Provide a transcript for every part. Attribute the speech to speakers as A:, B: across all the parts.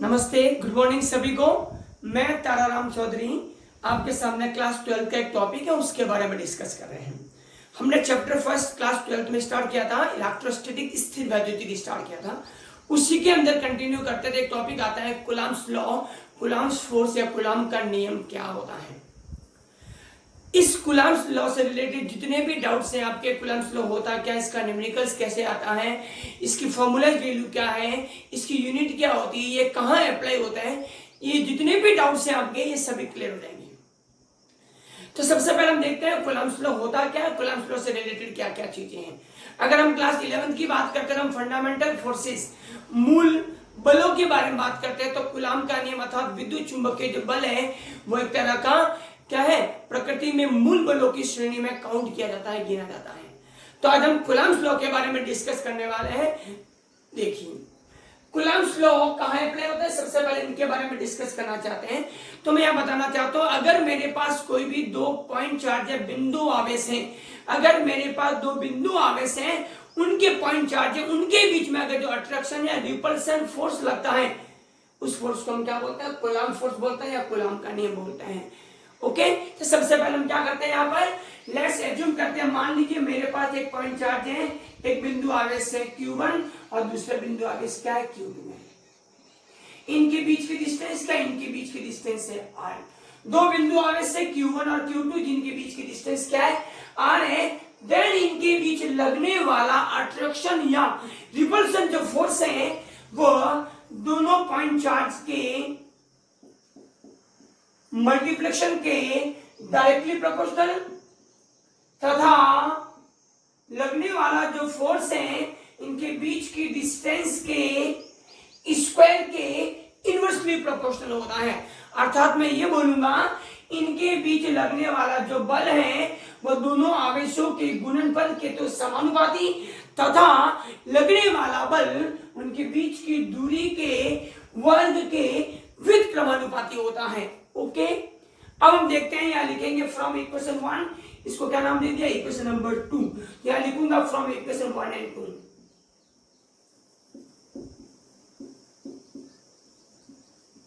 A: नमस्ते, good morning सभी को। मैं ताराराम चौधरी आपके सामने क्लास 12 का एक टॉपिक है उसके बारे में डिस्कस कर रहे हैं। हमने चैप्टर फर्स्ट क्लास 12 में स्टार्ट किया था, इलेक्ट्रोस्टैटिक स्थिर वैद्युतिकी स्टार्ट किया था। उसी के अंदर कंटिन्यू करते थे एक टॉपिक आता है कूलम्ब्स लॉ, कूलम्ब्स फोर्स या कूलम्ब का नियम क्या होता है। इस कूलम्ब्स लॉ से रिलेटेड जितने भी डाउट्स हैं आपके, कूलम्ब्स लॉ होता क्या, इसका न्यूमेरिकल्स कैसे आता है, इसकी फॉर्मूलाइज वैल्यू क्या है, इसकी यूनिट क्या होती है, ये कहाँ अप्लाई होता है, ये जितने भी डाउट्स हैं आपके ये सभी क्लियर हो जाएंगे। तो सबसे पहले हम देखते हैं कूलम्ब्स लॉ होता क्या है, कूलम्ब्स लॉ से रिलेटेड क्या क्या चीजें हैं। अगर हम क्लास 11 की बात करते हैं, हम फंडामेंटल फोर्सेस, मूल बलों के बारे में बात करते हैं, तो कूलम्ब का नियम अर्थात विद्युत चुंबकीय जो बल है वो एक तरह का क्या है, प्रकृति में मूल बलों की श्रेणी में काउंट किया जाता है, गिना जाता है। तो आज हम कूलम्ब्स लॉ के बारे में डिस्कस करने वाले हैं। देखिए कूलम्ब्स लॉ कहाँ अप्लाई होता है, सबसे पहले इनके बारे में डिस्कस करना चाहते हैं। तो मैं यह बताना चाहता हूं, अगर मेरे पास कोई भी दो पॉइंट चार्ज या बिंदु आवेश है, अगर मेरे पास दो बिंदु आवेश हैं, उनके पॉइंट चार्ज है, उनके बीच में अगर जो अट्रैक्शन या रिपल्सन फोर्स लगता है, उस फोर्स को हम क्या बोलते हैं, कूलम्ब फोर्स बोलते हैं या कूलम्ब का नियम बोलते हैं। ओके, तो सबसे पहले हम क्या करते हैं, यहाँ पर लेट्स एज्यूम करते हैं, मान लीजिए मेरे पास एक पॉइंट चार्ज है, एक बिंदु आवेश है Q1 और दूसरा बिंदु आवेश क्या है, Q2 है। इनके बीच की डिस्टेंस क्या, इनके बीच की डिस्टेंस है R। दो बिंदु आवेश है Q1 और Q2 जिनके बीच की डिस्टेंस क्या है, R है। देन इनके बीच लगने वाला अट्रैक्शन या रिपल्सन जो फोर्स है वो दोनों पॉइंट चार्ज के मल्टीप्लिकेशन के डायरेक्टली प्रोपोर्शनल तथा लगने वाला जो फोर्स है इनके बीच की डिस्टेंस के स्क्वायर के इनवर्सली प्रोपोर्शनल होता है। अर्थात मैं ये बोलूंगा इनके बीच लगने वाला जो बल है वो दोनों आवेशों के गुणनफल के तो समानुपाती तथा लगने वाला बल उनके बीच की दूरी के वर्ग के व्युत्क्रमानुपाती होता है। ओके, अब हम देखते हैं, यहां लिखेंगे फ्रॉम इक्वेशन 1, इसको क्या नाम दे दिया, इक्वेशन नंबर 2। यहां लिखूंगा फ्रॉम इक्वेशन 1 एंड 2।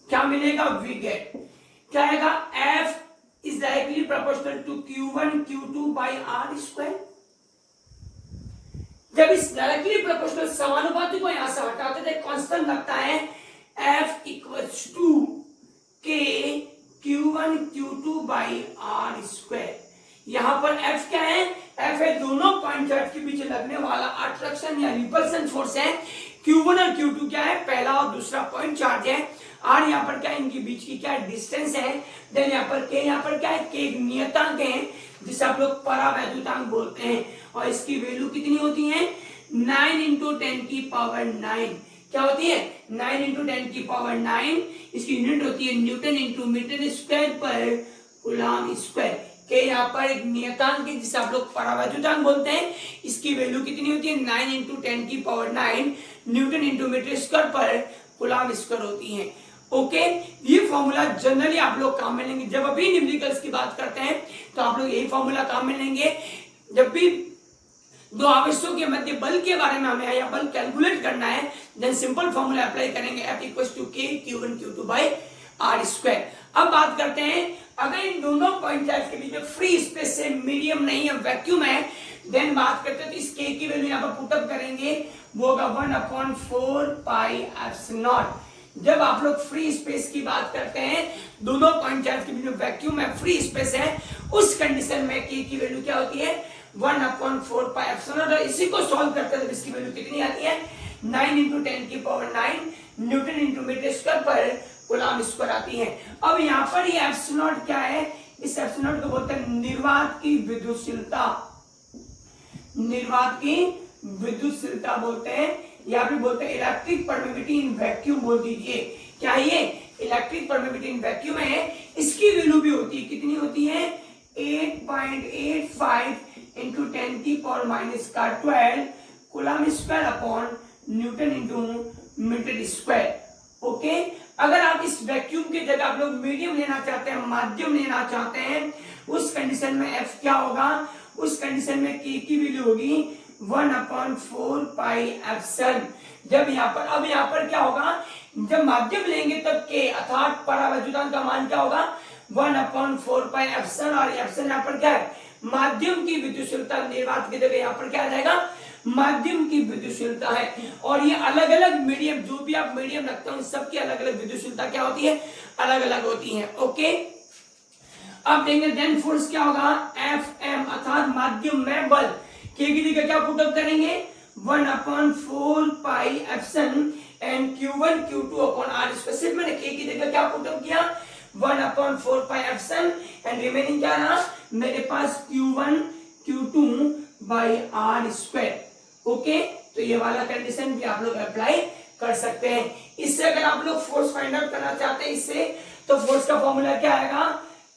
A: क्या मिलेगा, वी गेट क्या आएगा, F is directly proportional to Q1 Q2 by R square. जब इस डायरेक्टली प्रोपोर्शनल समानुपाती को यहां से हटाते थे, कांस्टेंट लगता है F इक्वल्स टू के Q1 Q2 by R square. यहां पर F क्या है, F है दोनों पॉइंट चार्ज के बीच लगने वाला अट्रैक्शन या रिपल्सन फोर्स है। Q1 और Q2 क्या है, पहला और दूसरा पॉइंट चार्ज है। R यहाँ पर क्या है, इनके बीच की क्या डिस्टेंस है। देन यहाँ पर K, यहाँ पर क्या है, K एक नियतांक है जिसे आप लोग परावैद्युतांक बोलते हैं, और इसकी वैल्यू कितनी होती है, 9 इंटू 10 की पावर 9। क्या होती है, 9 इंटू 10 की पावर 9। इसकी यूनिट होती है न्यूटन इंटू मीटर स्क्वायर पर कूलम्ब स्क्वायर। के यहाँ पर एक नियतांक है जिसे आप लोग परावैद्युतांक बोलते हैं। इसकी वैल्यू कितनी होती है, 9 इंटू 10 की power 9 newton into metre square पर कूलम्ब स्क्वायर होती है। ओके, ये फॉर्मूला जनरली आप लोग काम में लेंगे जब अभी न्यूमेरिकल्स की बात करते हैं, तो आप लोग यही फॉर्मूला काम में लेंगे। जब भी दो आवेशों के मध्य बल के बारे में हमें या बल कैलकुलेट करना है, देन सिंपल फॉर्मूला अप्लाई करेंगे, F equals to K Q1 Q2 by R square. अब बात करते हैं, अगर इन दोनों पॉइंट चार्ज के बीच में फ्री स्पेस है, मीडियम नहीं है, वैक्यूम है, देन बात करते हैं तो इस K की वैल्यू यहाँ पर पुटअप करेंगे, वो होगा 1/4 पाई एप्सिलॉन। जब आप लोग फ्री स्पेस की बात करते हैं, दोनों पॉइंट चार्ज के बीच में वैक्यूम है, फ्री स्पेस है, उस कंडीशन में K की वैल्यू क्या होती है, 1/4 पाई एप्सिलॉन। और इसी को सॉल्व करते हैं तो इसकी वैल्यू कितनी आती है, 9 इंटू 10 की power 9 newton into metre square पर कूलम्ब स्क्वायर आती है। अब यहाँ पर ये एप्सिलॉन क्या है, इस एप्सिलॉन को बोलते हैं निर्वात की विद्युतशीलता, निर्वात की विद्युतशीलता बोलते हैं, या फिर बोलते हैं इलेक्ट्रिक परमिटिविटी इन वैक्यूम बोल दीजिए। क्या ये इलेक्ट्रिक परमिटिविटी इन वैक्यूम है, इसकी वैल्यू भी होती है, कितनी होती है, 8.85 इंटू 10 की पावर माइनस का 12 coulomb square upon newton into metre square. Okay, अगर आप इस वैक्यूम की जगह आप लोग मीडियम लेना चाहते हैं, माध्यम लेना चाहते हैं, उस कंडीशन में F क्या होगा, उस कंडीशन में K की वैल्यू होगी 1/4 पाई एप्सिलॉन। जब यहाँ पर, अब यहाँ पर क्या होगा, जब माध्यम लेंगे तब K अर्थात परावैद्युतांक का मान क्या होगा 1/4 पाई एप्सिलॉन, और एप्सिलॉन यहाँ पर क्या है माध्यम की विद्युतशीलता, निर्वात की जगह यहाँ पर क्या आ जाएगा माध्यम की विद्युतशीलता है। और ये अलग अलग मीडियम, जो भी आप मीडियम रखते हो सबकी अलग अलग विद्युतशीलता क्या होती है अलग अलग होती है। ओके, अब देंगे देन फोर्स क्या होगा Fm अर्थात माध्यम में बल, K की जगह क्या पुट अप करेंगे 1/4 pi epsilon and Q1 Q2 upon R square. सिर्फ मैंने K की जगह क्या पुट अप किया 1/4 पाई एप्सिलॉन एंड रिमेनिंग क्या रहा मेरे पास Q1 Q2 by R square. Okay, तो ये वाला कंडीशन भी आप लोग अप्लाई कर सकते हैं। इससे अगर आप लोग फोर्स फाइंड आउट करना चाहते हैं इससे, तो फोर्स का फॉर्मूला क्या आएगा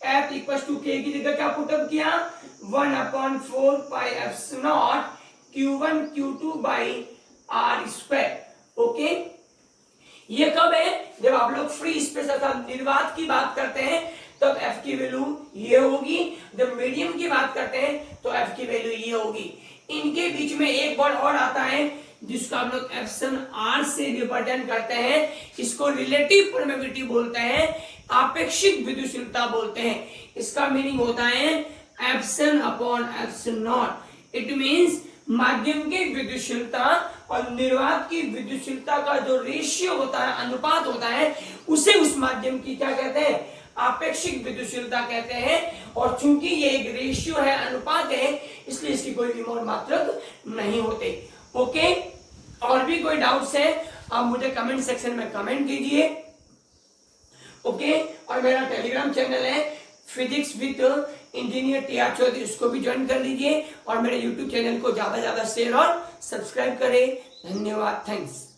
A: F इक्वल टू K की जगह क्या पुट अप किया 1/4 pi epsilon Q1 Q2 by R square. Okay, ये कब है जब आप लोग फ्री स्पेस अर्थात निर्वात की बात करते हैं तब F की वैल्यू ये होगी, जब मीडियम की बात करते हैं तो F की वैल्यू ये होगी। इनके बीच में एक वर्ड और आता है जिसको आप लोग एप्सिलॉन R से रिप्रेजेंट करते हैं, इसको रिलेटिव परमिटिविटी बोलते हैं, आपेक्षिक विद्युतशीलता बोलते हैं। इसका मीनिंग होता है epsilon upon epsilon not. It means माध्यम की विद्युतशीलता और निर्वात की विद्युतशीलता का जो रेशियो होता है, अनुपात होता है, उसे उस माध्यम की क्या कहते हैं आपेक्षिक विद्युतशीलता कहते हैं। और चूंकि ये एक रेशियो है, अनुपात है, इसलिए इसकी कोई भी मोल मात्रक नहीं होते। ओके, और भी कोई डाउट्स है आप मुझे कमेंट सेक्शन में कमेंट कीजिए। ओके, और मेरा टेलीग्राम चैनल है physics with engineer TR Chaudhary, उसको भी ज्वाइन कर लीजिए और मेरे यूट्यूब चैनल को ज्यादा से ज्यादा शेयर और सब्सक्राइब करें। धन्यवाद, थैंक्स।